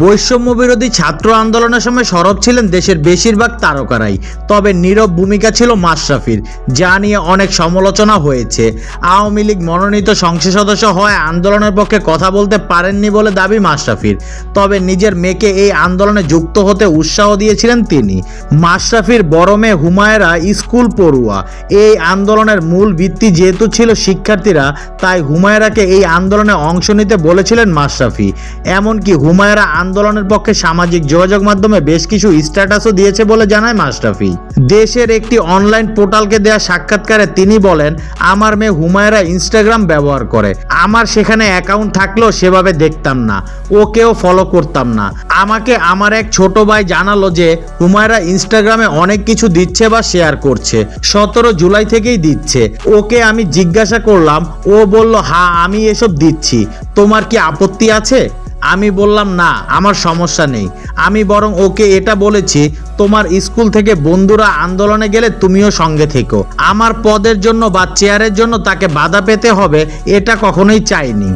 বৈষম্য বিরোধী ছাত্র আন্দোলনের সময় সরব ছিলেন দেশের বেশিরভাগ তারকারাই, তবে নীরব ভূমিকা ছিল মাশরাফির, যা নিয়ে অনেক সমালোচনা হয়েছে। আওয়ামী লীগ মনোনীত সংসদ সদস্য হওয়ায় আন্দোলনের পক্ষে কথা বলতে পারেননি বলে দাবি মাশরাফির, তবে নিজের মেয়েকে এই আন্দোলনে যুক্ত হতে উৎসাহ দিয়েছিলেন তিনি। মাশরাফির বড় মেয়ে হুমায়রা স্কুল পড়ুয়া। এই আন্দোলনের মূল ভিত্তি যেহেতু ছিল শিক্ষার্থীরা, তাই হুমায়রাকে এই আন্দোলনে অংশ নিতে বলেছিলেন মাশরাফি। এমনকি হুমায়রা আন্দোলনের পক্ষে সামাজিক যোগাযোগ মাধ্যমে বেশ কিছু স্ট্যাটাসও দিয়েছে বলে জানায় মাশরাফি। দেশের একটি অনলাইন পোর্টালকে দেয়া সাক্ষাৎকারে তিনি বলেন, আমার মেয়ে হুমায়রা ইনস্টাগ্রাম ব্যবহার করে, আমার সেখানে অ্যাকাউন্ট থাকলেও সেভাবে দেখতাম না, ওকেও ফলো করতাম না। আমাকে আমার এক ছোট ভাই জানালো যে হুমায়রা ইনস্টাগ্রামে অনেক কিছু দিচ্ছে বা শেয়ার করছে, 17 জুলাই থেকেই দিচ্ছে। ওকে আমি জিজ্ঞাসা করলাম, ও বলল হ্যাঁ আমি এসব দিচ্ছি, তোমার কি আপত্তি আছে? আমি বললাম না, আমার সমস্যা নেই। আমি বরং ওকে এটা বলেছি, তোমার স্কুল থেকে বন্ধুরা আন্দোলনে গেলে তুমিও সঙ্গে থেকো। আমার পদের জন্য বা চেয়ারের জন্য তাকে বাধা পেতে হবে এটা কখনোই চাইনি।